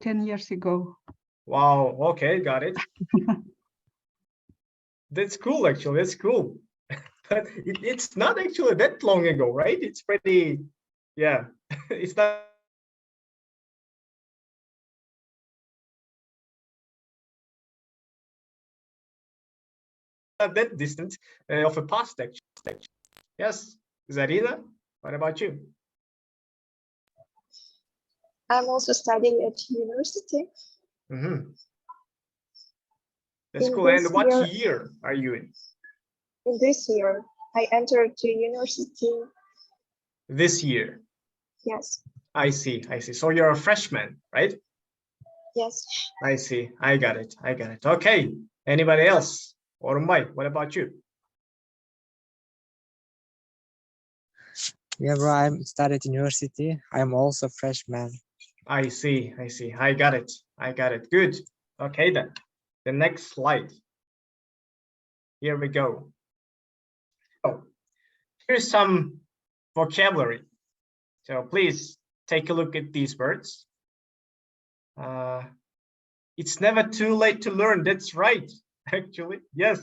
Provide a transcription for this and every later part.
10 years ago. Wow, okay, got it. That's cool, actually, that's cool. But it's not actually that long ago, right? It's pretty, yeah, it's not that distant of a past, actually. Yes, Zarina, what about you? I'm also studying at university. Mm-hmm. That's In cool. And this what year are you in? In this year, I entered to university. This year. Yes. I see, I see. So you're a freshman, right? Yes. I see. I got it. I got it. Okay. Anybody else? Orunbay, what about you? Yeah, bro, I'm studying at university. I'm also a freshman. I see. I see. I got it. I got it. Good. Okay, then. The next slide. Here we go. Oh, here's some vocabulary. So please take a look at these words. It's never too late to learn. That's right. Actually, yes,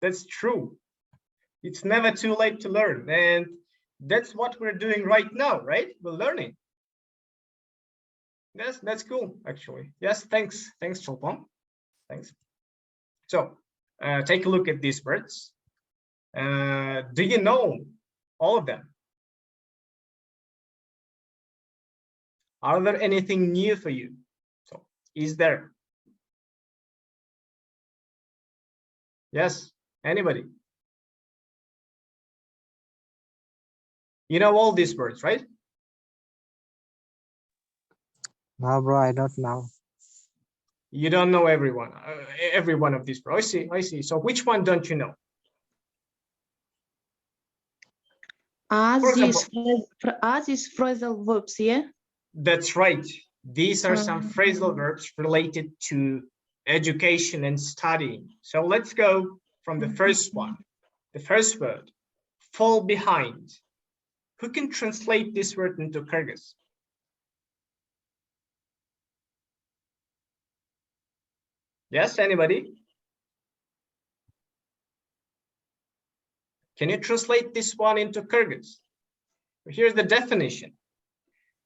that's true. It's never too late to learn. And that's what we're doing right now, right? We're learning. Yes, that's cool, actually. Yes, thanks. Thanks, Chopon. Thanks. So take a look at these words. Do you know all of them? Are there anything new for you? So is there? Yes, anybody? You know all these words, right? No, bro, I don't know. You don't know every one of these. I see, I see. So which one don't you know? As is phrasal verbs, yeah? That's right. These are some phrasal verbs related to education and studying. So let's go from the first one. The first word, fall behind. Who can translate this word into Kyrgyz? Yes, anybody? Can you translate this one into Kyrgyz? Here's the definition.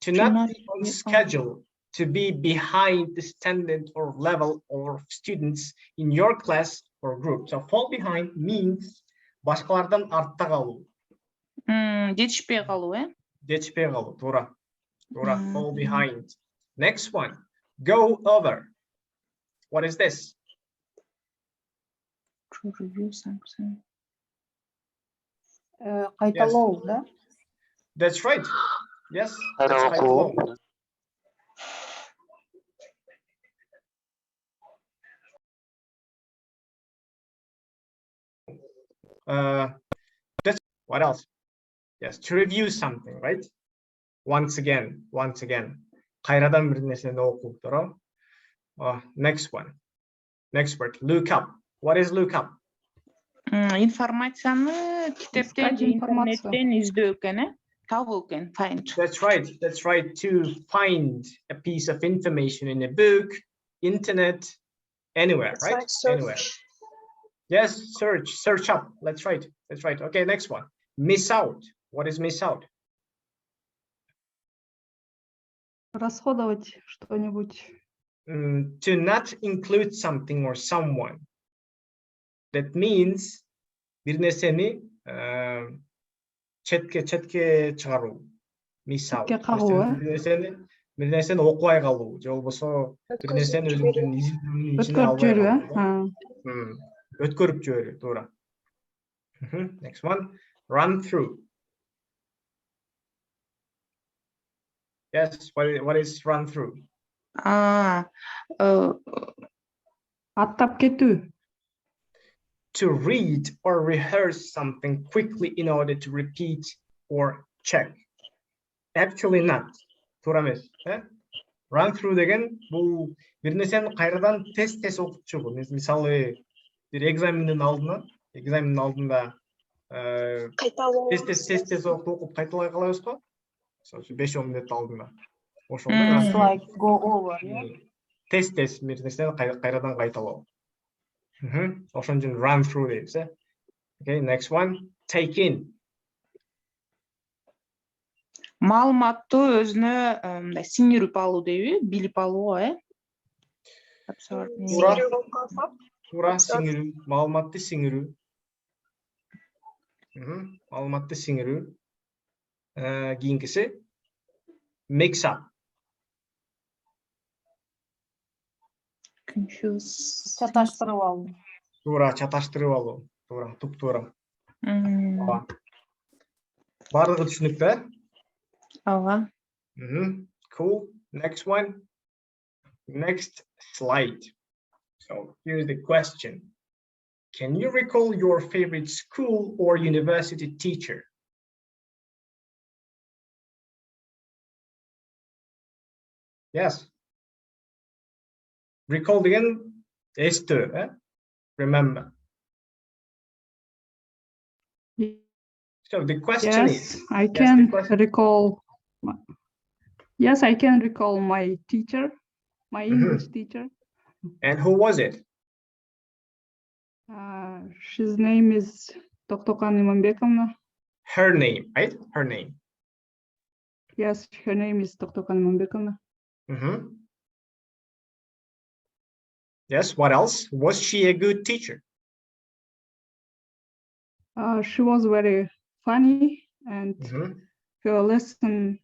To not be on schedule, to be behind the standard or level of students in your class or group. So fall behind means башкалардан артта калуу. Жетишпей калуу, eh? Жетишпей калуу, туура. Туура, fall behind. Next one, go over. What is this? To review something. Кайталоо, да? That's right. Yes, that's кайталоо. That's what else? Yes, to review something, right? Once again. Кайрадан бир нерсени окуп туруп. Next one. Next word, look up. What is look up? Информацияны китептен же интернеттен издөө экен, eh? Табуу экен, find. That's right. That's right. To find a piece of information in a book, internet, anywhere, It's right? like search. Anywhere. Yes, search up. That's right. That's right. Okay, next one. Miss out. What is miss out? Расходовать что-нибудь. To not include something or someone. That means bir nersени четке чыгаруу. Miss out. Bir nersени окубай калуу, же болбосо bir nersени өзүңдүн изилдөөнүн ичине албай калуу. Өткөрүп жиберүү, туура. Next one, run through. Yes, what is run through? Аттап кетүү. To read or rehearse something quickly in order to repeat or check. Actually not. Туура эмес. Run through деген бул бир нерсени кайрадан тез окуп чыгуу. Мисалы бир экзамендин алдында тез окуп кайталай калабыз го. Мисалы 5-10 мүнөт алдында. Ошондой. Like go over, yeah? тез бир нерсени кайрадан кайталоо. Ошон үчүн run through дейбиз, э? Okay, next one. Take in. Маалыматты өзүнө мындай сиңирип алуу дейби, билип алуу, э? Туура сиңирүү, маалыматты сиңирүү. Маалыматты сиңирүү. Кийинкиси mix up. Confuse. Чаташтырып алуу. Туура чаташтырып алуу. Туура, туп-туура. Ооба. Бардыгы түшүнүктүү, э? Ооба. Cool. Next one. Next slide. So here's the question. Can you recall your favorite school or university teacher? Yes. Recall again. Estö, eh? Remember. So the question is. Yes, I Yes, the can question- recall. Yes, I can recall my teacher, my English teacher. And who was it? His name is Токтокан Иманбековна. Her name, right? Her name. Yes, her name is Токтокан Иманбековна. Yes, what else? Was she a good teacher? She was very funny and her lesson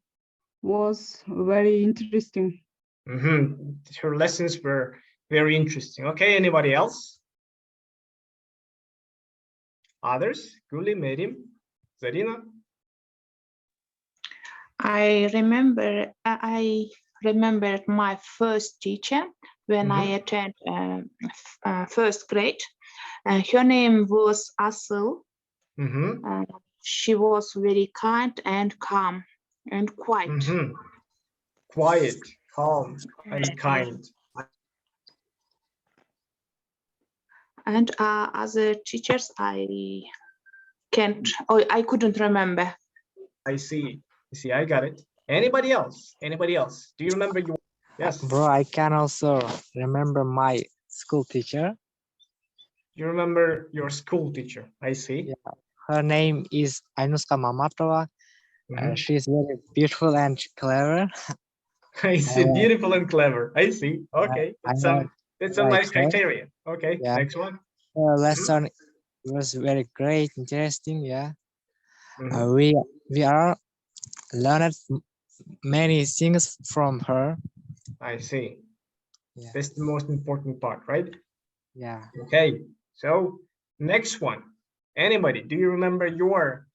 was very interesting. Her lessons were very interesting. Okay, anybody else? Others? Guli, Merim, Zarina? I remembered my first teacher when I attended first grade. Her name was Asıl. She was very kind and calm and quiet. Quiet, calm, and kind. And other teachers, I couldn't remember. I see. I got it. Anybody else? Anybody else? Do you remember your? Yes. Bro, I can also remember my school teacher. You remember your school teacher? I see. Yeah. Her name is Aynuska Mamatova. She's very beautiful and clever. I see. Beautiful and clever. I see. Okay. That's a nice criteria. Okay. Yeah. Next one. Her lesson was very great, interesting. Yeah. We are learned many things from her. I see. Yeah. That's the most important part, right? Yeah. Okay. So next one. Anybody? Do you remember your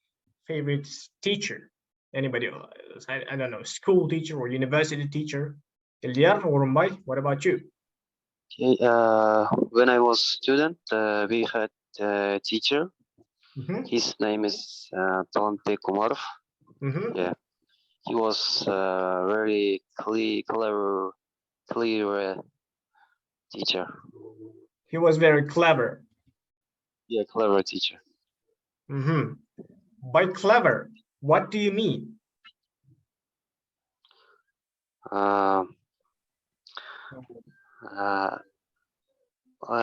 favorite teacher? Anybody else? I don't know, school teacher or university teacher? Ilyar or Rumbai, what about you? Okay, when I was student, we had a teacher. His name is Talante Kumarov. Yeah, he was very clever teacher. He was very clever. Yeah, clever teacher. By clever, what do you mean?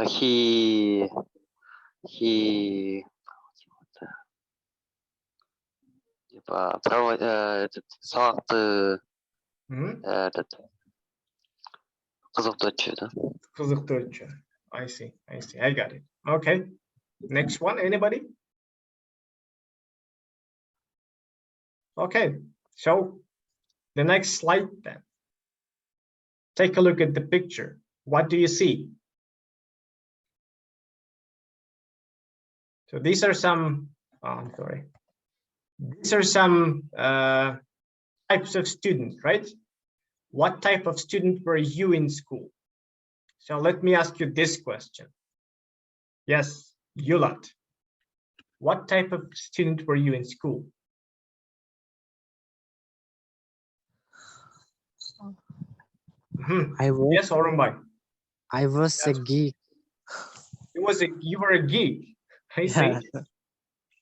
He сабақты қызықты өтеді. Қызықты өтеді. I see. I got it. Okay. Next one, anybody? Okay, so the next slide then. Take a look at the picture. What do you see? So these are some, These are some types of students, right? What type of student were you in school? So let me ask you this question. Yes, Yulat. What type of student were you in school? Yes, Orumbai. I was a geek. You were a geek. I see.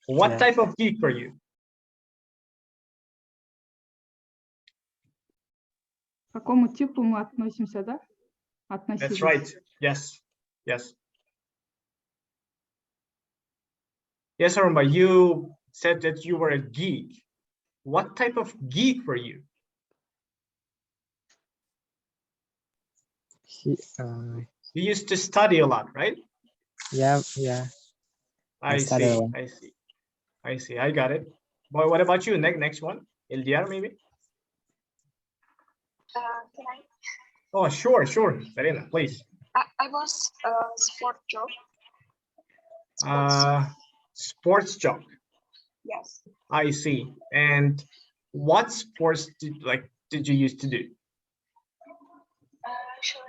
What type of geek were you? К какому типу мы относимся, да? That's right. Yes. Yes. Yes, Arumba, you said that you were a geek. What type of geek were you? You used to study a lot, right? Yeah. I see. I got it. Boy, what about you? Next one, LDR maybe? Can I? Oh, sure. Serena, please. I was sport job. Sports job. Yes. I see. And what sports did you used to do? Actually,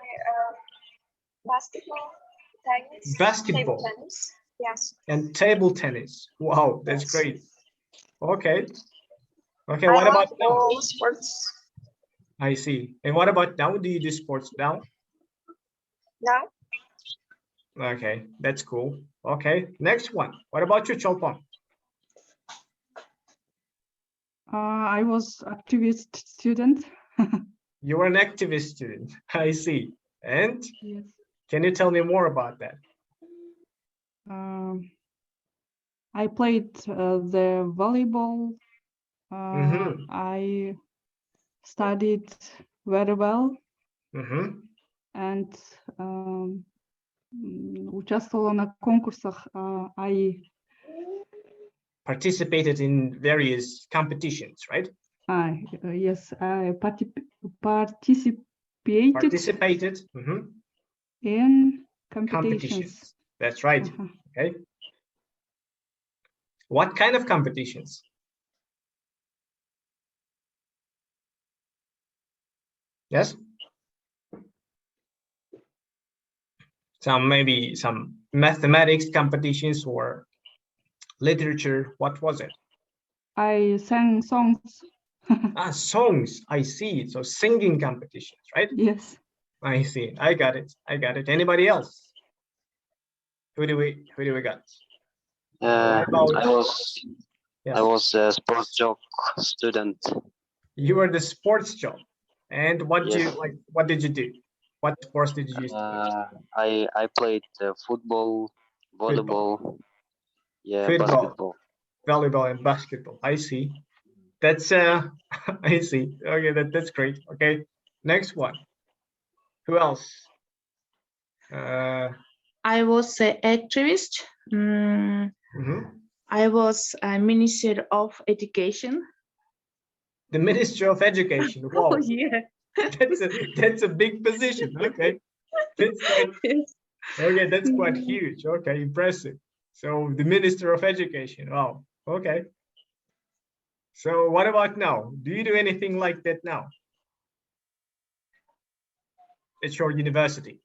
basketball, tennis. Basketball. Table tennis. Yes. And table tennis. Wow, that's Yes. great. Okay. Okay, I what love about now? all sports. I see. And what about now? Do you do sports now? Now, Okay, that's cool. Okay, next one. What about you, Cholpon? I was activist student. You were an activist student. I see. And Yes. can you tell me more about that? I played the volleyball. Mhm. I studied very well and участвовала на конкурсах. I Participated in various competitions, right? yes, I participated in competitions. That's right. Okay. What kind of competitions? Yes. Maybe some mathematics competitions or literature. What was it? I sang songs. Songs. I see. So singing competitions, right? Yes. I see. I got it. Anybody else? Who do we got? I Yes. was a sports job student. You were the sports job. And what did Yes. you do? What sports did you use? I played football, volleyball, yeah, Football. basketball. Volleyball and basketball. I see. That's I see. Okay, that's great. Okay, next one. Who else? I was an activist. I was a Minister of Education. The Minister of Education. Wow. Oh, yeah. That's a big position. Okay. Okay, that's quite huge. Okay, impressive. So the Minister of Education. Wow. Okay. So what about now? Do you do anything like that now? At your university?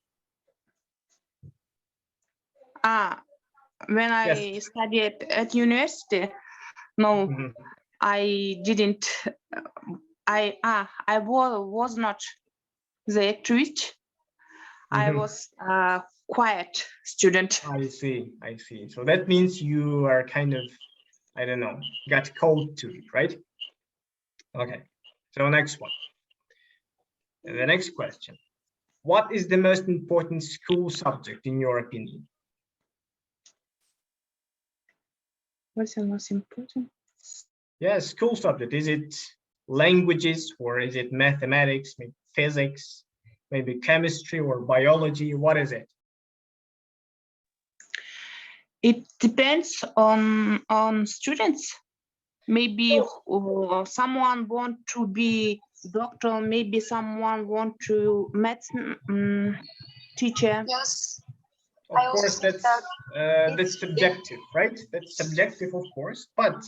When I studied at university, no, I didn't. I was not the activist. I was a quiet student. I see. So that means you are kind of, I don't know, got cold to it, right? Okay. So next one. The next question. What is the most important school subject in your opinion? What's the most important? Yeah, school subject. Is it languages or is it mathematics, maybe physics, maybe chemistry or biology? What is it? It depends on students. Maybe someone want to be doctor. Maybe someone want to math teacher. yes. Of course, that's subjective, right? That's subjective, of course. But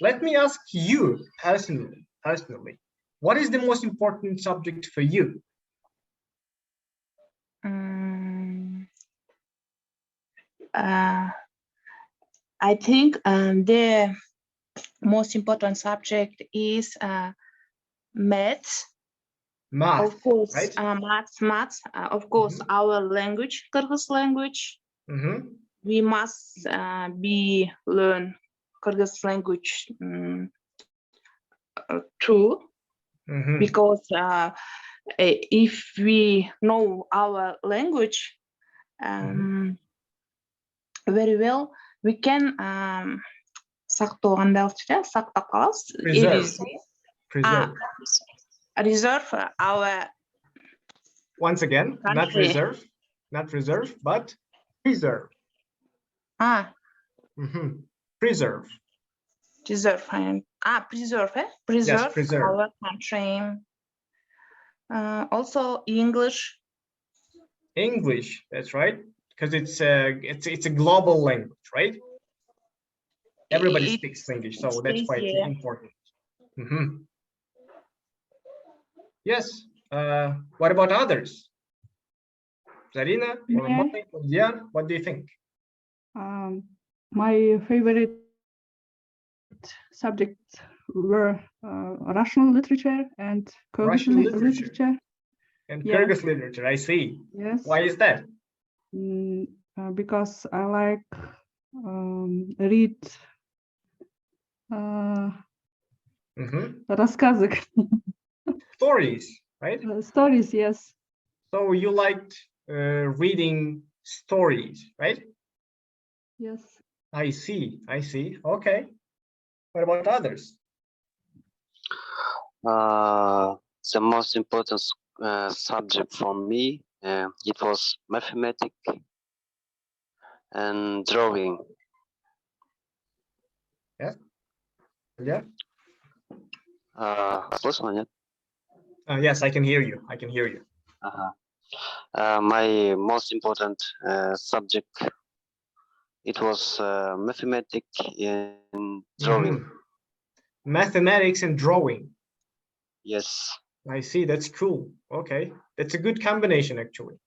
let me ask you personally, what is the most important subject for you? I think the most important subject is maths. Math, of course, right? Maths. Of course, our language, Kyrgyz language. We must be learn Kyrgyz language too, because if we know our language very well, we can сактап калабыз. Preserve. Reserve our. Once again, not Country. reserve, but preserve. Preserve. Preserve and preserve preserve. our country. Also English. English, that's right, because it's a global language, right? Everybody speaks English, so that's quite important. Yes. What about others? Zarina or Yeah. Mike or Diane, what do you think? My favorite subjects were Russian literature and Kyrgyz Russian literature. literature. And Yeah. Kyrgyz literature, I see. Yes. Why is that? Because I like read рассказы, Stories, right? stories. Yes. So you liked reading stories, right? Yes. I see. Okay. What about others? The most important subject for me, it was mathematics and drawing. Yeah. Слышно, нет? Yes, I can hear you. My most important subject, it was mathematics and drawing. Mathematics and drawing. Yes. I see. That's cool. Okay. That's a good combination, actually.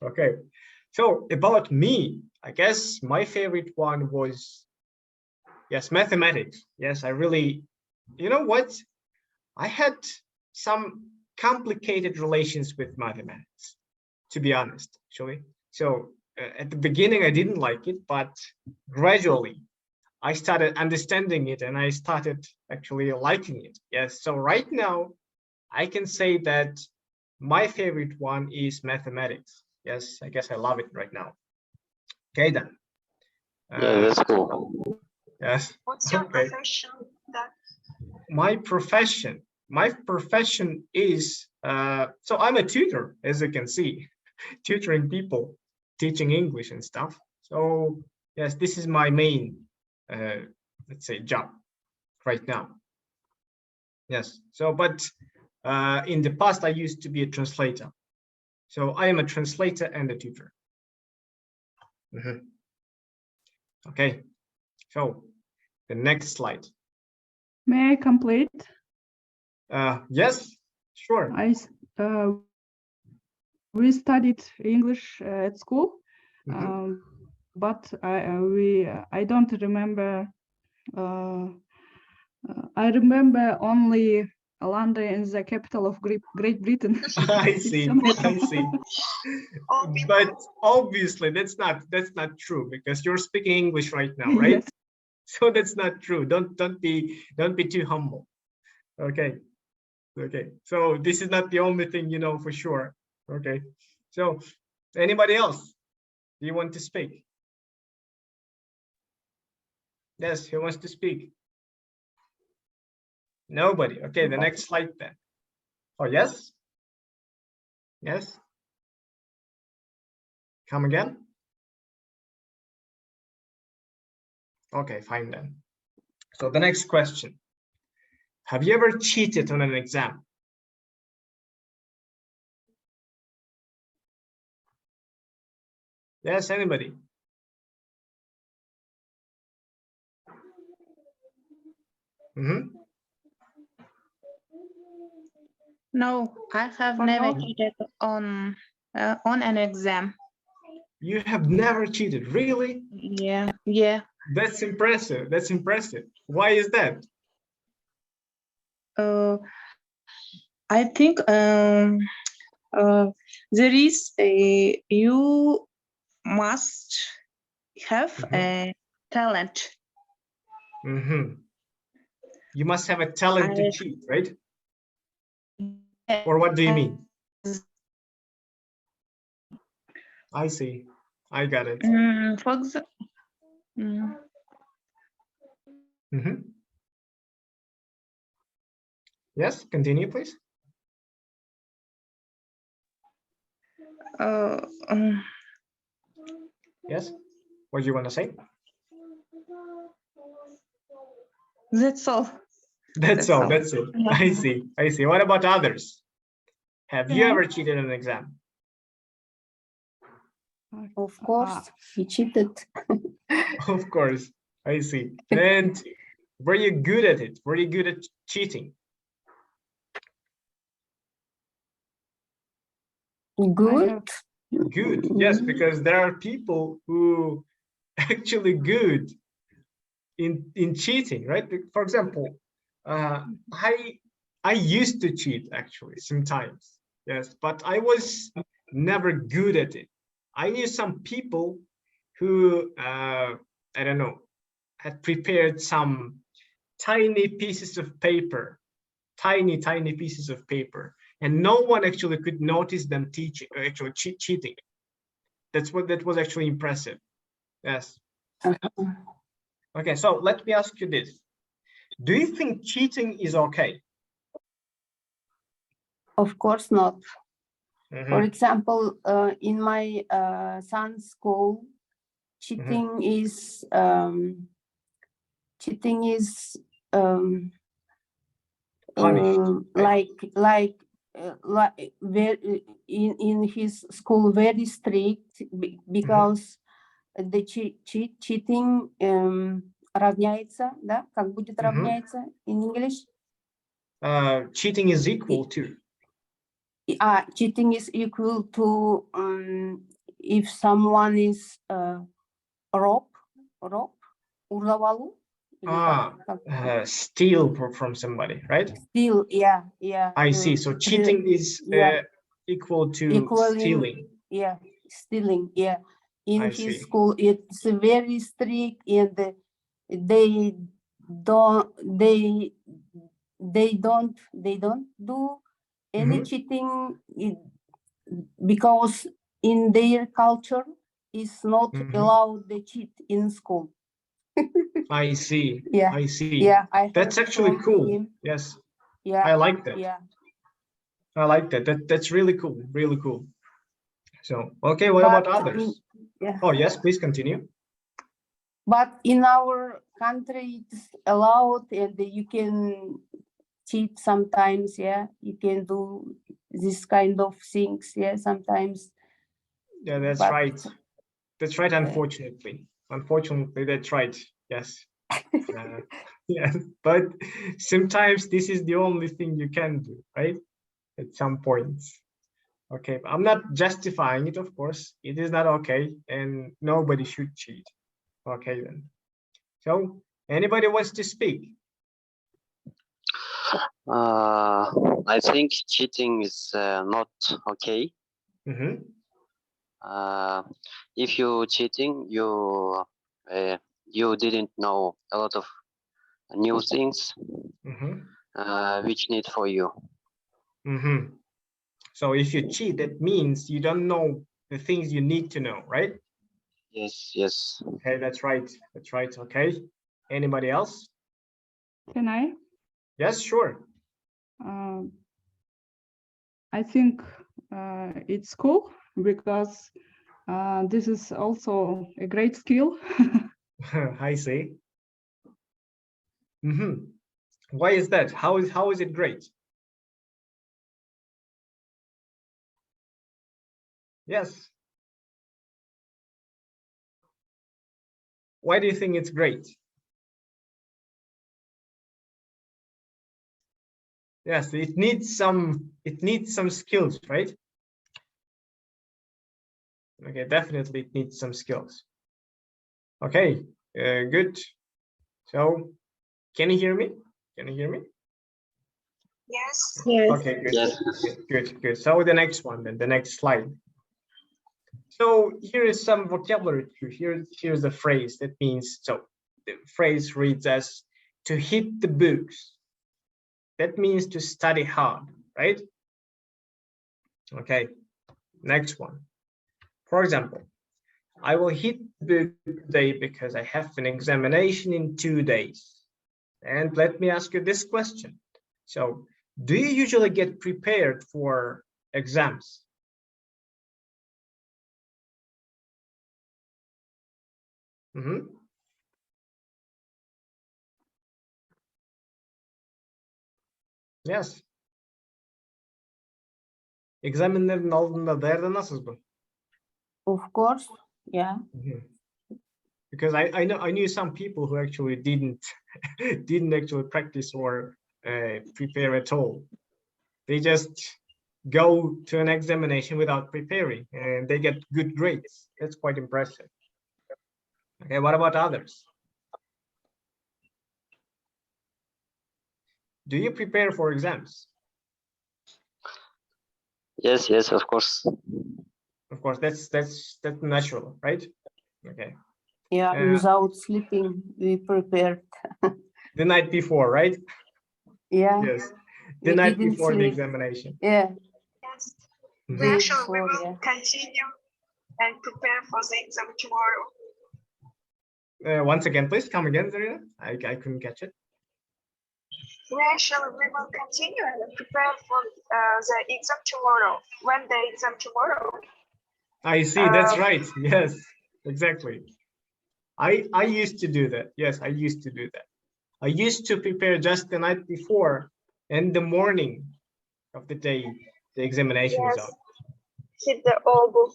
Okay. So about me, I guess my favorite one was, yes, mathematics. Yes, I really, you know what? I had some complicated relations with mathematics, to be honest, actually. So at the beginning, I didn't like it, but gradually I started understanding it and I started actually liking it. Yes. So right now I can say that my favorite one is mathematics. Yes, I guess I love it right now. Okay, then. Yeah, that's cool. Yes. What's your Okay. profession? My profession is, so I'm a tutor, as you can see, tutoring people, teaching English and stuff. So yes, this is my main, let's say, job right now. Yes. So, but in the past, I used to be a translator. So I am a translator and a tutor. Okay. So the next slide. May I complete? Yes, sure. We studied English at school, but I don't remember. I remember only London is the capital of Great Britain. I see. But obviously that's not true because you're speaking English right now, right? Yes. So that's not true. Don't be too humble. Okay. So this is not the only thing you know for sure. Okay. So anybody else? Do you want to speak? Yes, who wants to speak? Nobody. Okay, the next slide then. Oh, yes? Yes? Come again? Okay, fine then. So the next question. Have you ever cheated on an exam? Yes, anybody? No, I have never cheated on an exam. You have never cheated, really? Yeah. That's impressive. Why is that? I think there is you must have a talent. You must have a talent to cheat, right? Or what do you mean? I see. I got it. For example, Yes, continue, please. Yes. What do you want to say? That's all. That's all. That's it. I see. I see. What about others? Have you Yeah. ever cheated on an exam? Of course, he cheated. Of course. I see. And were you good at it? Were you good at cheating? Good. Good. Yes, because there are people who actually good in cheating, right? For example, I used to cheat actually sometimes. Yes, but I was never good at it. I knew some people who I don't know, had prepared some tiny pieces of paper, tiny pieces of paper, and no one actually could notice them teaching, actually cheating. That was actually impressive. Yes. Okay, so let me ask you this. Do you think cheating is okay? Of course not. For example, in my son's school, cheating is like very in his school very strict because the cheating равняется, да? Как будет равняется in English? Cheating is equal to. Cheating is equal to if someone is rob, урлап алу. Steal from somebody, right? Steal, yeah. I see. So cheating is equal to stealing. Yeah, stealing. Yeah. In his see. school, it's very strict, and they don't do any cheating because in their culture it's not allowed to cheat in school. I see. Yeah. I see. Yeah, That's actually cool. him. Yes. Yeah. I like that. Yeah. I like that. That's really cool. Really cool. So, okay, what about others? Oh, yes, please continue. But in our country, it's allowed, and you can cheat sometimes. Yeah, you can do this kind of things. Yeah, sometimes. Yeah, that's right. That's right. Unfortunately, that's right. Yes. Yeah, but sometimes this is the only thing you can do, right? At some points. Okay, I'm not justifying it, of course. It is not okay, and nobody should cheat. Okay, then. So, anybody wants to speak? I think cheating is not okay. If you cheating, you didn't know a lot of new things which need for you. So if you cheat, that means you don't know the things you need to know, right? Yes. Okay, that's right. That's right. Okay. Anybody else? Can I? Yes, sure. I think it's cool because this is also a great skill. I see. Why is that? How is it great? Yes. Why do you think it's great? Yes, it needs some skills, right? Okay, definitely it needs some skills. Okay, good. So, can you hear me? Can you hear me? Yes. Okay, good. Good. So the next one, then the next slide. So here is some vocabulary. Here's the phrase that means, so the phrase reads as to hit the books. That means to study hard, right? Okay, next one. For example, I will hit the day because I have an examination in 2 days. And let me ask you this question. So, do you usually get prepared for exams? Yes. Examinlerin aldığında dayanamazsınız mı? Of course, yeah. Because I knew some people who actually didn't actually practice or prepare at all. They just go to an examination without preparing, and they get good grades. That's quite impressive. Okay, what about others? Do you prepare for exams? Yes, of course. Of course, that's natural, right? Okay. Yeah, without sleeping, we prepared. The night before, right? Yeah. Yes. The We night didn't before the sleep. examination. Yeah. Yes. Day Actually, we before, will yeah. continue and prepare for the exam tomorrow. Once again, please come again, Zarina. I couldn't catch it. Actually, we will continue and prepare for the exam tomorrow. When the exam tomorrow? I see. That's right. Yes, exactly. I used to do that. Yes, I used to do that. I used to prepare just the night before, and the morning of the day the examination is out. Hit the old book.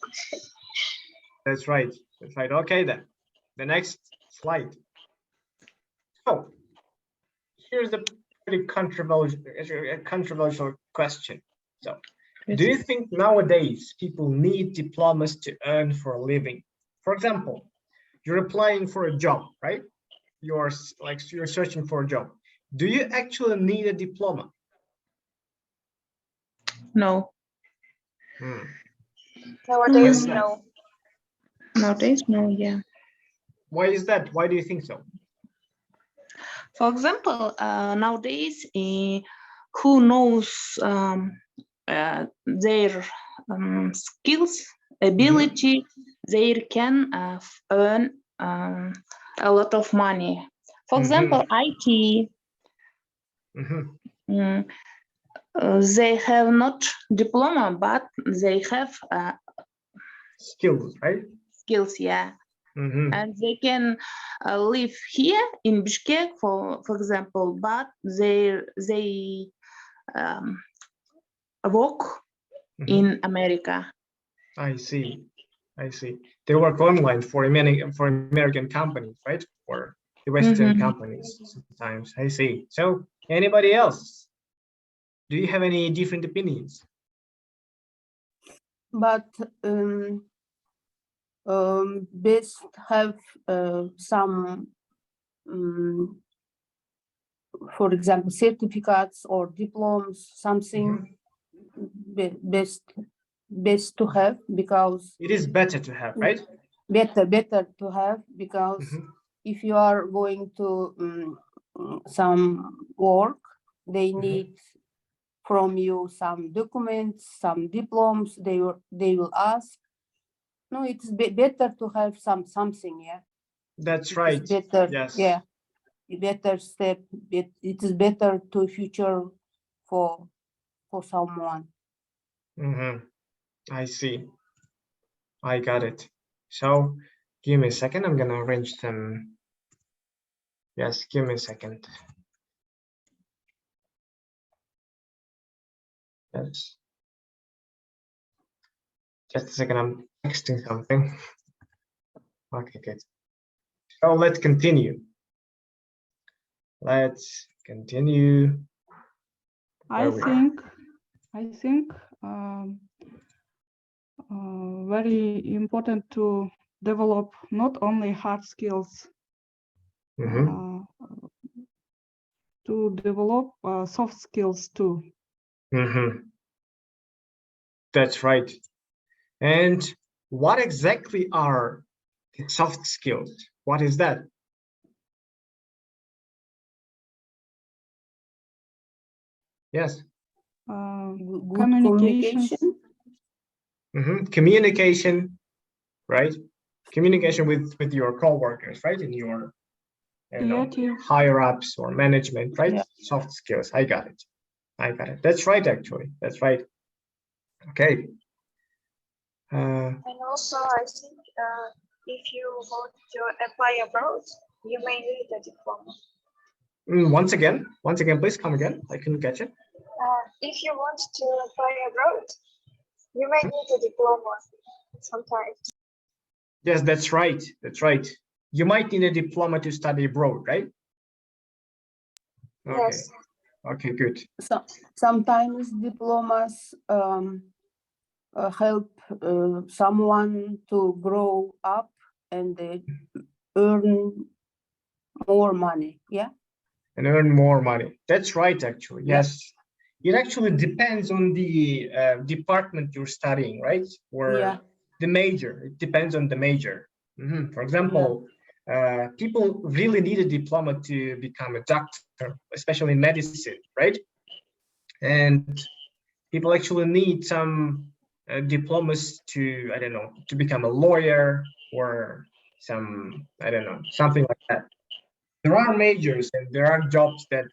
That's right. That's right. Okay, then the next slide. So here's the pretty controversial question. So, do you think nowadays people need diplomas to earn for a living? For example, you're applying for a job, right? You're searching for a job. Do you actually need a diploma? No. Nowadays, no. Nowadays, no, yeah. Why is that? Why do you think so? For example, nowadays, who knows their skills, ability, they can earn a lot of money. For example, IT, they have not diploma, but they have skills, right? Skills, yeah. And they can live here in Bishkek, for example, but they work in America. I see. They work online for American companies, right? For the Western companies sometimes. I see. So, anybody else? Do you have any different opinions? But best have some, for example, certificates or diplomas, something best to have, because it is better to have, right? Better to have, because if you are going to some work, they need from you some documents, some diplomas. They will ask. No, it's better to have something, yeah. That's right. Better, yes. Yeah. Better step. It is better to future for someone. I see. I got it. So give me a second. I'm gonna arrange them. Yes, give me a second. Yes. Just a second. I'm texting something. Okay, good. So let's continue. Let's continue. I think very important to develop not only hard skills, to develop soft skills too. That's right. And what exactly are the soft skills? What is that? Yes. Communication. Communication. right? Communication with your coworkers, right? In your teacher. higher ups or management, right? Yeah. Soft skills. I got it. That's right, actually. That's right. Okay. And also, I think if you want to apply abroad, you may need a diploma. Once again, please come again. I couldn't catch it. If you want to apply abroad, you may need a diploma sometimes. Yes, that's right. That's right. You might need a diploma to study abroad, right? Okay. Yes. Okay, good. So sometimes diplomas help someone to grow up and earn more money. Yeah. And earn more money. That's right, actually. Yes. It actually depends on the department you're studying, right? Or the major. It depends on the major. For example, people really need a diploma to become a doctor, especially in medicine, right? And people actually need some diplomas to, I don't know, to become a lawyer or some, I don't know, something like that. There are majors and there are jobs that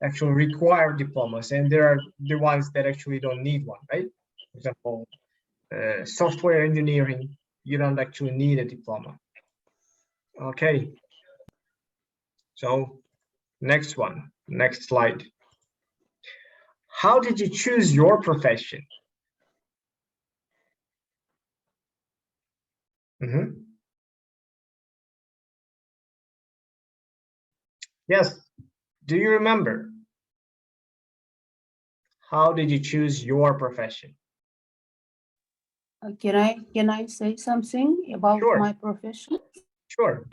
actually require diplomas, and there are the ones that actually don't need one, right? For example, software engineering, you don't actually need a diploma. Okay. So next one, next slide. How did you choose your profession? Yes. Do you remember? How did you choose your profession? Can I say something about my profession? Sure.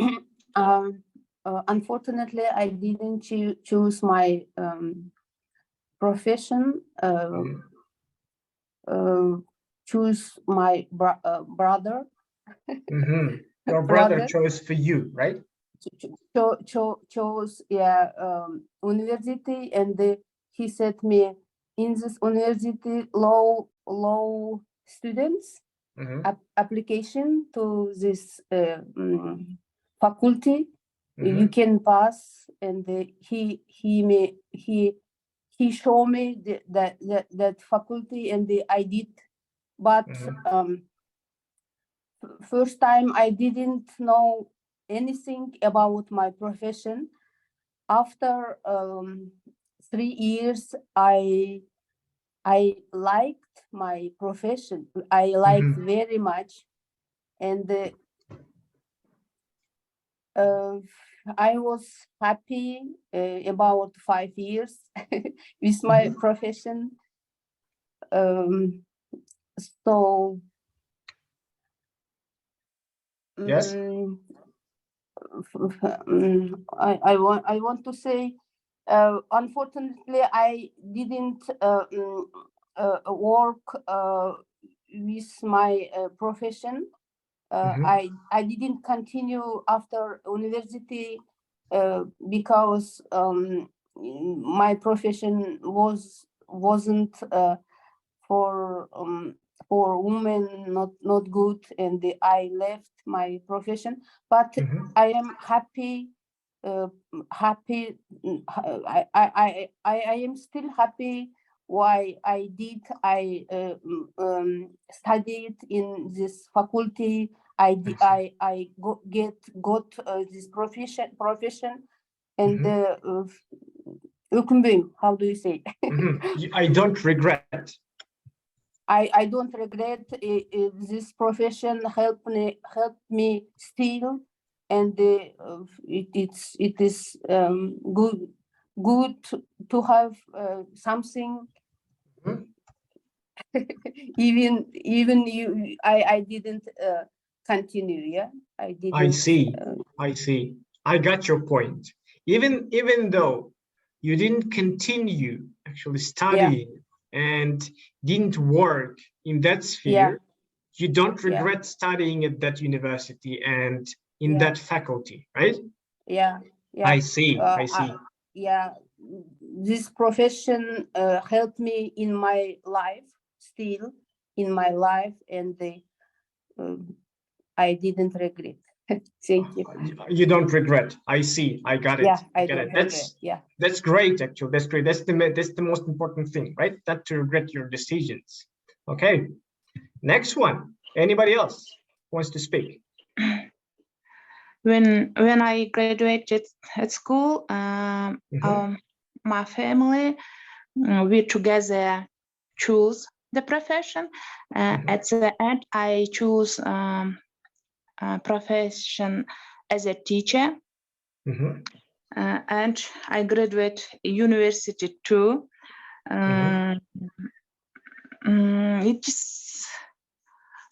Unfortunately, I didn't choose my profession. Choose my brother. Your brother chose for you, right? Chose university, and he said me, in this university low students application to this faculty you can pass, and he showed me that faculty, and I did, but first time I didn't know anything about my profession. After 3 years, I liked my profession. I liked very much, and I was happy about 5 years with my profession. So yes. I want to say, unfortunately, I didn't work with my profession. I didn't continue after university because my profession wasn't for women, not good, and I left my profession. But I am happy. I am still happy. Why I studied in this faculty. I got this profession, and how do you say? I don't regret. I don't regret. This profession helped me still, and it is good to have something. even I didn't continue. Yeah, I didn't. I see. I got your point. Even though you didn't continue actually studying and didn't work in that sphere, you don't regret studying at that university and in that faculty, right? Yeah. I see. This profession helped me in my life, still in my life, and I didn't regret. Thank you. You don't regret. I see. I got it. Yeah, I Get don't it. regret. Yeah. That's great. Actually, that's great. That's the most important thing, right? Not to regret your decisions. Okay. Next one. Anybody else wants to speak? When I graduated at school, my family, we together choose the profession. At the end, I choose profession as a teacher, and I graduate university too. It's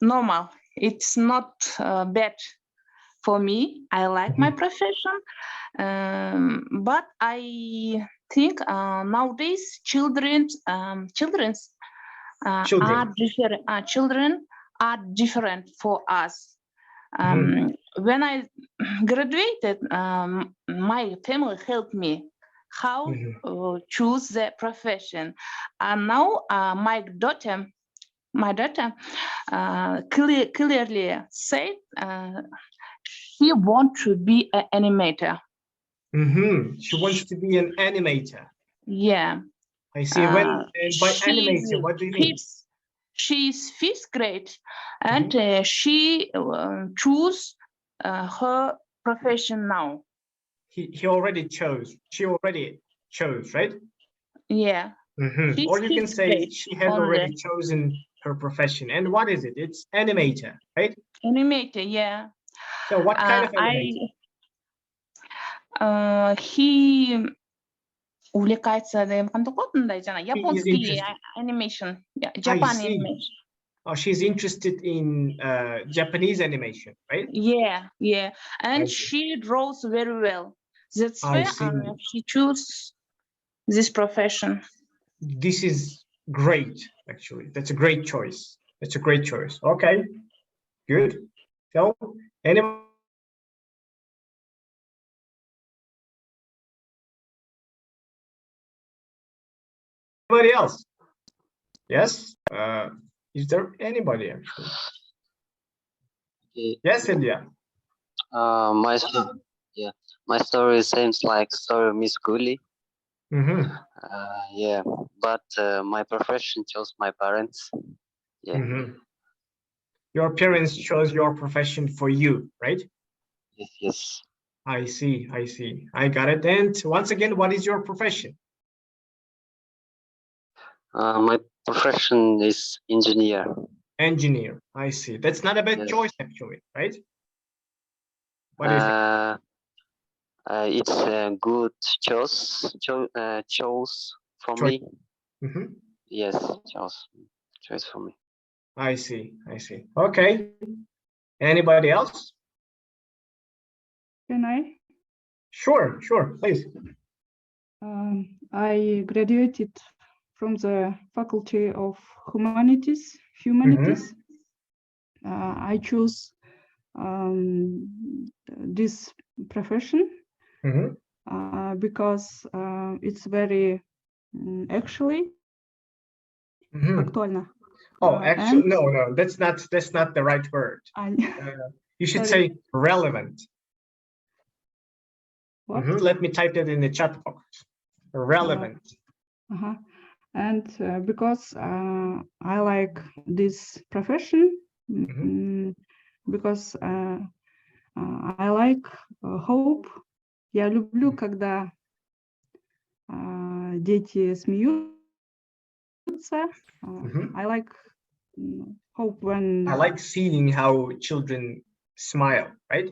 normal. It's not bad for me. I like my profession, but I think nowadays children are different. Children are different for us. When I graduated, my family helped me how choose the profession, and now my daughter clearly said she wants to be an animator. She wants to be an animator. Yeah. I see. When by animator, what do you mean? She's fifth grade, and she choose her profession now. He already chose. She already chose, right? Yeah. Or you can say she has already chosen her profession. And what is it? It's animator, right? Animator, yeah. So what kind of animator? He увлекается кандай коет мындай жана японский animation, Japan animation. Oh, she's interested in Japanese animation, right? Yeah, and she draws very well. That's why she chose this profession. This is great, actually. That's a great choice. That's a great choice. Okay, good. So, anybody else? Yes. Is there anybody actually? Yes, India. My story seems like story of Miss Guli. Yeah, but my profession chose my parents. Yeah. Your parents chose your profession for you, right? Yes. I see. I got it. And once again, what is your profession? My profession is engineer. Engineer. I see. That's not a bad choice, actually, right? What is it? It's a good choice for me. Yes, choice for me. I see. Okay. Anybody else? Can I? Sure, please. I graduated from the Faculty of Humanities. I choose this profession because it's very actually актуально. Oh, actually, no, that's not the right word. You should say relevant. What? Let me type that in the chat box. Relevant. And because I like this profession, because I like hope. Я люблю, когда дети смеются. I like hope when... I like seeing how children smile, right?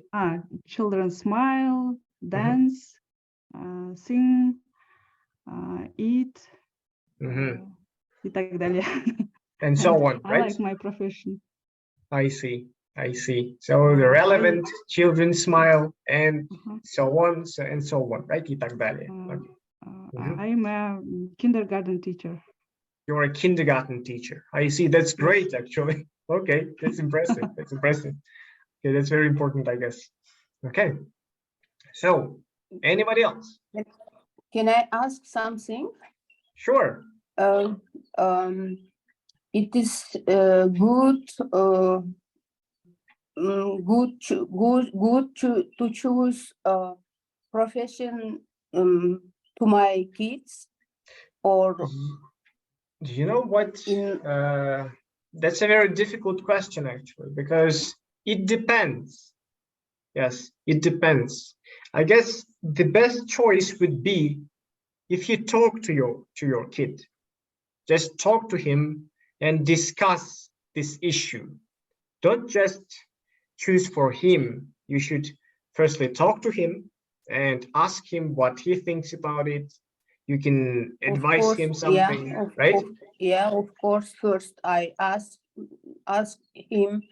Children smile, dance, sing, eat, и так далее. And so on, right? I like my profession. I see. So the relevant, children smile, and so on, right? И так далее. I'm a kindergarten teacher. You're a kindergarten teacher. I see. That's great, actually. Okay, that's impressive. Okay, that's very important, I guess. Okay. So, anybody else? Can I ask something? Sure. It is good good to choose a profession to my kids, or do you know what? That's a very difficult question, actually, because it depends. Yes, it depends. I guess the best choice would be if you talk to your kid. Just talk to him and discuss this issue. Don't just choose for him. You should firstly talk to him and ask him what he thinks about it. You can advise him something, right? Of course. First, I ask him,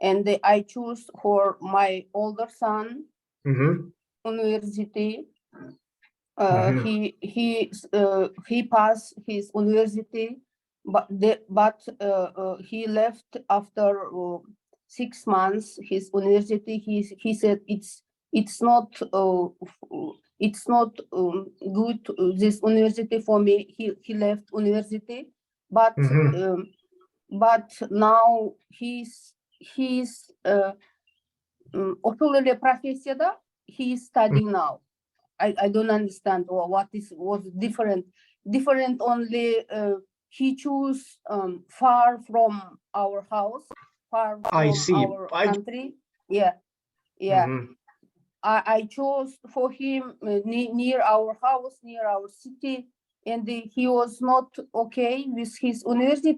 and I choose for my older son university. He passed his university, but he left after 6 months his university. He said it's not good, this university for me. He left university, but now he's okutool профессияда. He is studying now. I don't understand what was different. Only he chose far from our house, far from our country. I chose for him near our house, near our city, and he was not okay with his university.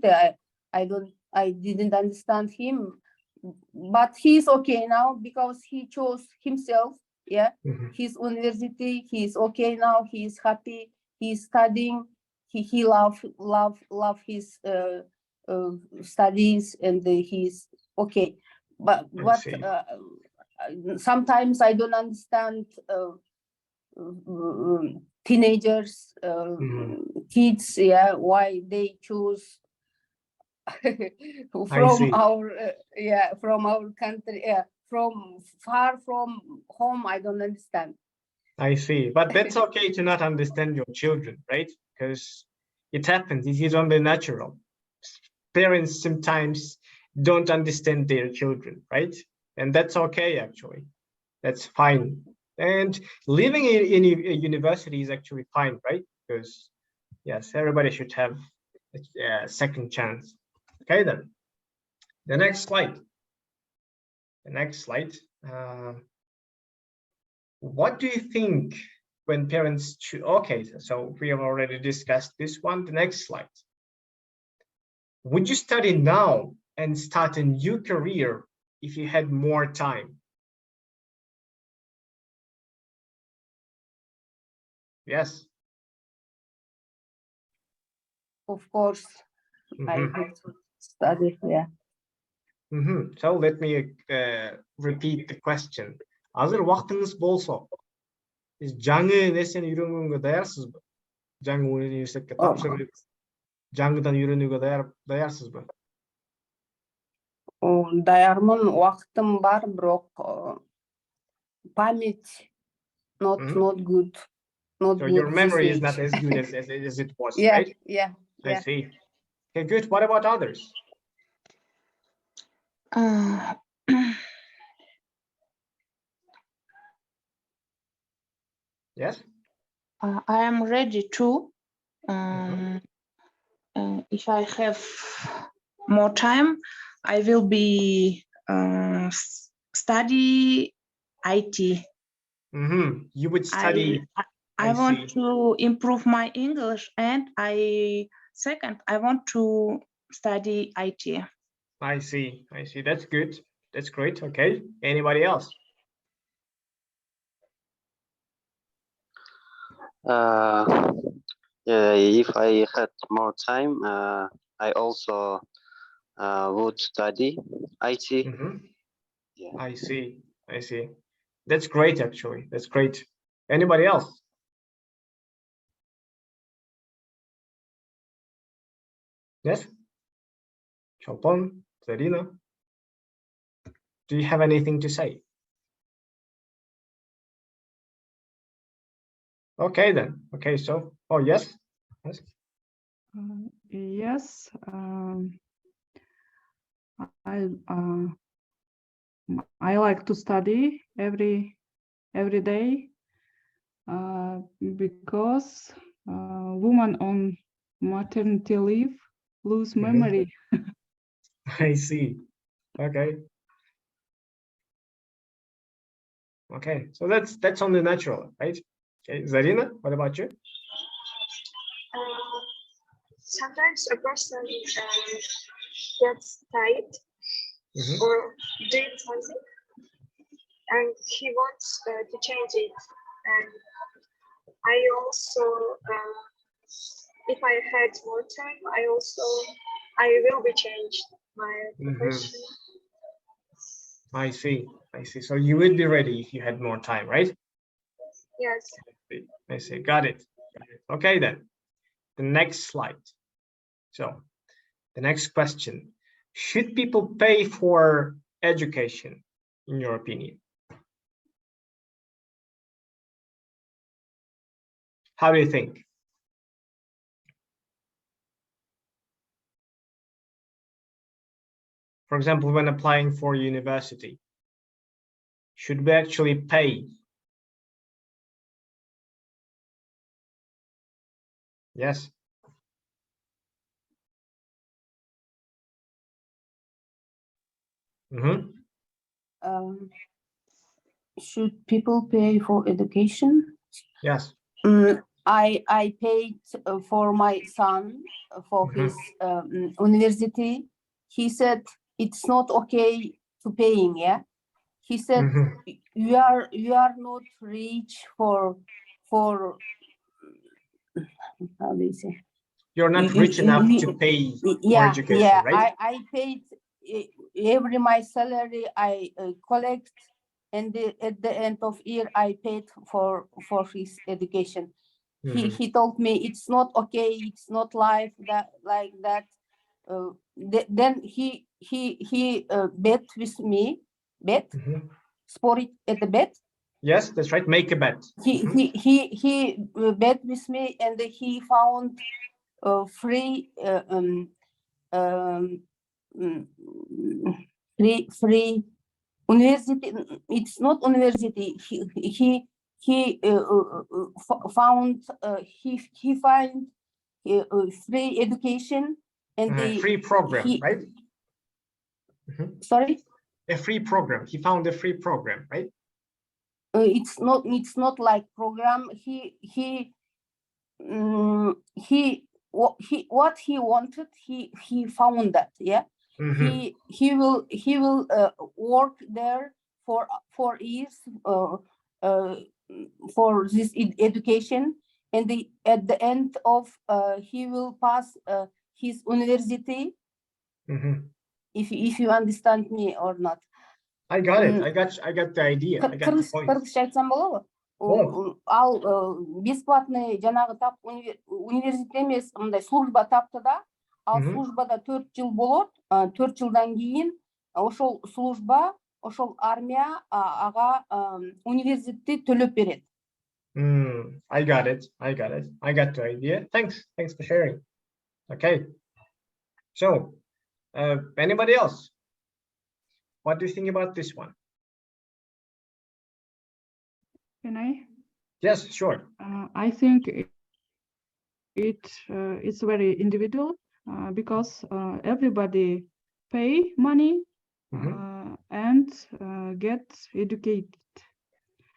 I didn't understand him, but he's okay now because he chose himself. His university. He's okay now. He's happy. He's studying. He love his studies, and he's okay. But sometimes I don't understand teenagers, kids, why they choose from our country, from far from home. I don't understand. I see, but that's okay to not understand your children, right? Because it happens. It is only natural. Parents sometimes don't understand their children, right? And that's okay, actually. That's fine. And living in a university is actually fine, right? Because yes, everybody should have a second chance. Okay, then. The next slide. What do you think when parents choose? Okay, so we have already discussed this one. The next slide. Would you study now and start a new career if you had more time? Yes. Of course, I would study. So let me repeat the question. Азыр вактыңыз болсо, сиз жаңы нерсени үйрөнгөнгө даярсызбы? Жаңы университетке тапшырып, жаңыдан үйрөнүүгө даярсызбы? Даярмын, убактым бар, бирок память not good. So your memory is not as good as it was, right? I see. Okay, good. What about others? Yes. I am ready to. If I have more time, I will be study IT. You would study. I want to improve my English, and I want to study IT. I see. That's good. That's great. Okay. Anybody else? If I had more time, I also would study IT. I see. That's great, actually. That's great. Anybody else? Yes? Chopon, Zarina? Do you have anything to say? Okay, then. Okay, so, yes? Yes. I like to study every day because women on maternity leave lose memory. I see. Okay. Okay, so that's only natural, right? Okay, Zarina, what about you? Sometimes a person gets tired or doing something, and he wants to change it. And I also, if I had more time, I will be changed my profession. I see. So you would be ready if you had more time, right? Yes. I see. Got it. Okay, then. The next slide. So, the next question. Should people pay for education, in your opinion? How do you think? For example, when applying for university, should we actually pay? Yes. Should people pay for education? Yes. I paid for my son for his university. He said it's not okay to paying. Yeah, he said you are not rich for how do you say? You're not rich enough to pay for education, right? I paid every my salary I collect, and at the end of year I paid for his education. He told me it's not okay, it's not life that like that. Then he bet with me, sport at the bet. Yes, that's right. Make a bet. He bet with me, and he found free free university. It's not university. He found he find free education and free program, right? Sorry, a free program. He found a free program, right? It's not like program. What he wanted, he found that. Yeah. He will work there for 4 years for this education, and at the end of he will pass his university. If you understand me or not. I got it. I got the idea. I got the point. Кыргызча айтсам болобу? Ал бесплатный жанагы тап университет эмес, мындай служба тапты да. Ал службада 4 жыл болот. 4 жылдан кийин ошол служба, ошол армия ага университетти төлөп берет. I got it. I got the idea. Thanks for sharing. Okay. So, anybody else? What do you think about this one? Can I? Yes, sure. I think it's very individual because everybody pay money and get educated.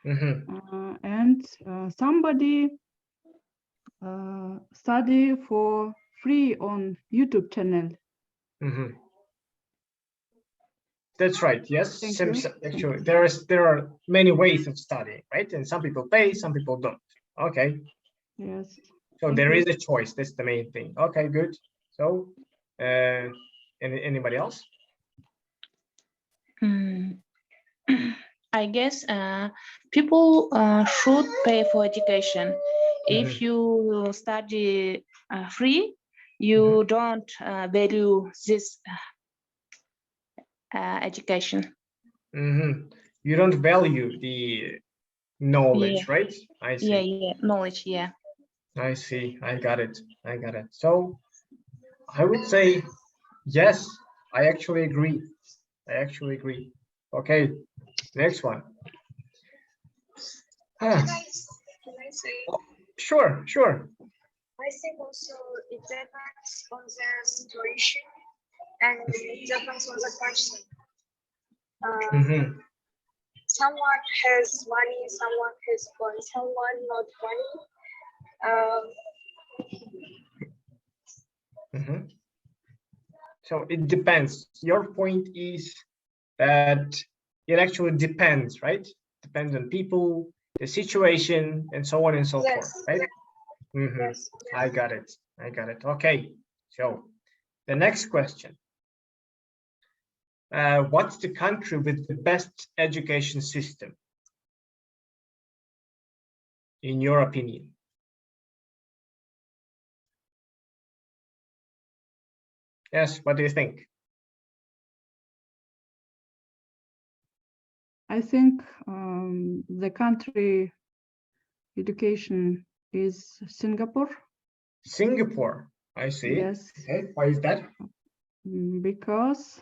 And somebody study for free on YouTube channel. That's right. Yes. Actually, there are many ways of studying, right? And some people pay, some people don't. Okay. Yes. So there is a choice. That's the main thing. Okay, good. So, anybody else? I guess people should pay for education. If you study free, you don't value this education. You don't value the knowledge, right? I see. Yeah, knowledge, yeah. I see. I got it. So I would say yes, I actually agree. Okay, next one. Can I say? Sure, sure. I think also it depends on the situation and it depends on the person. Someone has money, someone has fun, someone not money. So it depends. Your point is that it actually depends, right? Depends on people, the situation, and so on and so Yes. forth, right? Yes. I got it. I got it. Okay. So the next question. What's the country with the best education system, in your opinion? Yes, what do you think? I think the country education is Singapore. Singapore, I see. Yes, Okay, why is that? because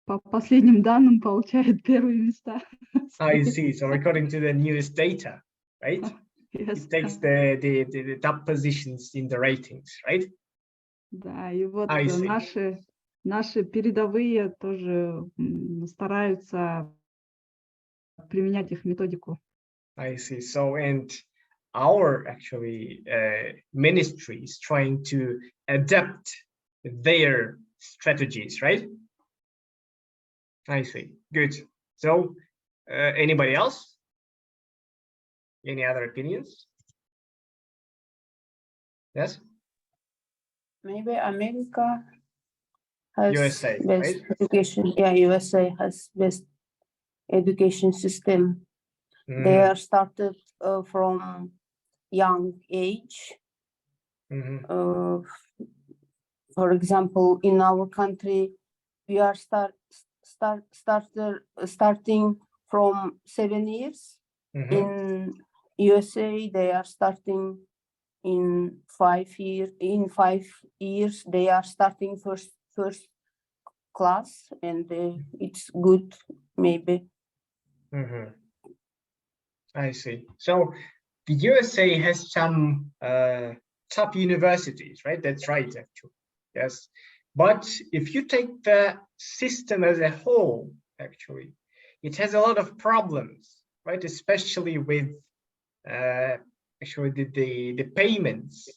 по последним данным получает первые места. I see. So according to the newest data, right? Yes. It takes the top positions in the ratings, right? Да, и вот I see. наши передовые тоже стараются применять их методику. I see. So, and our actually ministry is trying to adapt their strategies, right? I see. Good. So, anybody else? Any other opinions? Yes. Maybe America has USA, best right? education. Yeah, USA has best education system. They are started from young age. For example, in our country, we are starting from 7 years. In USA, they are starting in 5 years. In 5 years, they are starting first class, and it's good, maybe. I see. So the USA has some top universities, right? That's right, actually. Yes. But if you take the system as a whole, actually, it has a lot of problems, right? Especially with actually the payments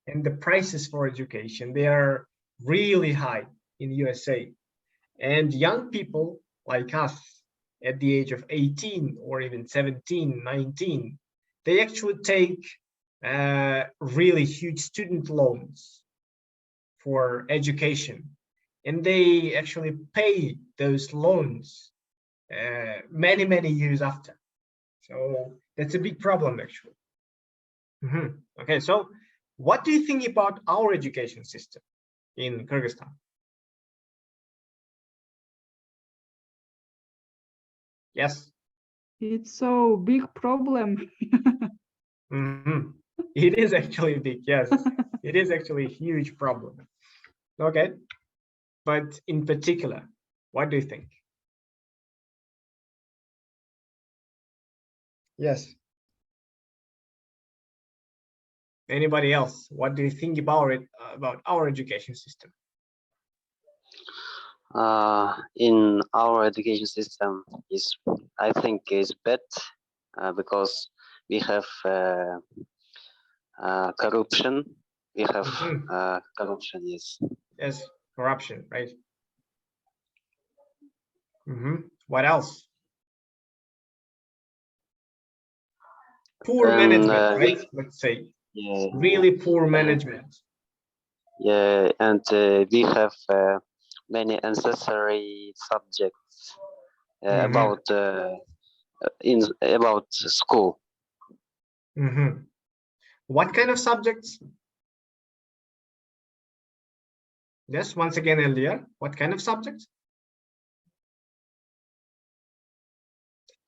and the prices for education. They are really high in USA. And young people like us at the age of 18 or even 17, 19, they actually take really huge student loans for education. And they actually pay those loans many, many years after. So that's a big problem, actually. Okay, so what do you think about our education system in Kyrgyzstan? Yes. It's so big problem. It is actually big, yes. It is actually a huge problem. Okay, but in particular, what do you think? Yes. Anybody else? What do you think about it, about our education system? In our education system I think is bad because we have corruption. We have corruption, yes. Yes, corruption, right? What else? Poor management, right? Let's say. Yeah. Really poor management. Yeah, and we have many unnecessary subjects about school. What kind of subjects? Yes, once again, earlier, what kind of subjects?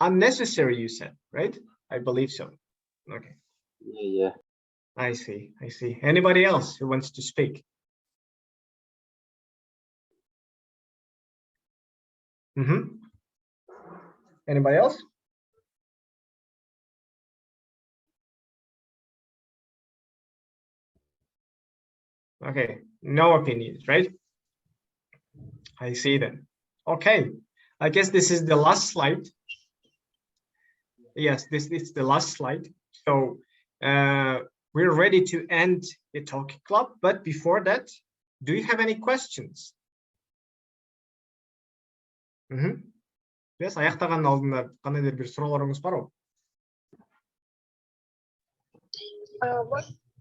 Unnecessary, you said, right? I believe so. Okay. Yeah. I see. I see. Anybody else who wants to speak? Anybody else? Okay, no opinions, right? I see then. Okay, I guess this is the last slide. Yes, this is the last slide. So we're ready to end the talking club, but before that, do you have any questions? Yes, аяқтаған алдында қандайдыр бір сұрауларыңыз бар ма?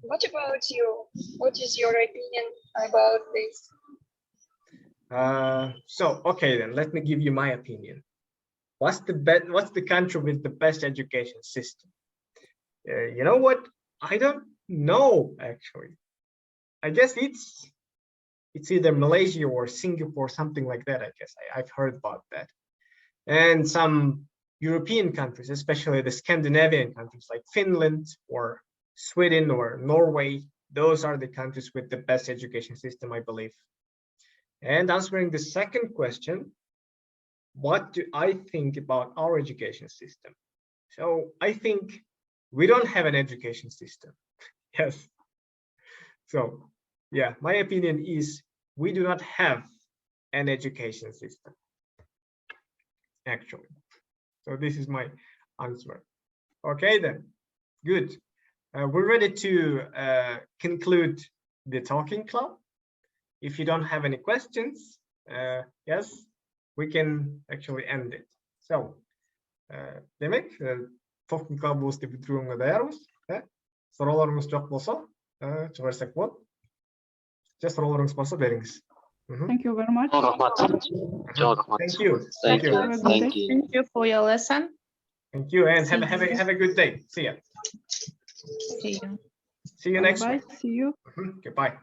What about you? What is your opinion about this? So okay then, let me give you my opinion. What's the country with the best education system? You know what? I don't know actually. I guess it's either Malaysia or Singapore, something like that. I guess I've heard about that. And some European countries, especially the Scandinavian countries like Finland or Sweden or Norway, those are the countries with the best education system, I believe. And answering the second question, what do I think about our education system? So I think we don't have an education system. Yes. So yeah, my opinion is we do not have an education system, actually. So this is my answer. Okay then, good. We're ready to conclude the talking club. If you don't have any questions, yes, we can actually end it. So, demek talking club was the bitiruuга даярбыз. Суроолоруңуз жок болсо, чыгарсак болот. Же суроолоруңуз болсо бериңиз. Thank you very much. Thank you. Thank you. Thank you for your lesson. Thank you, and have a good day. See ya. See you. See you next week. Bye. See you. Goodbye.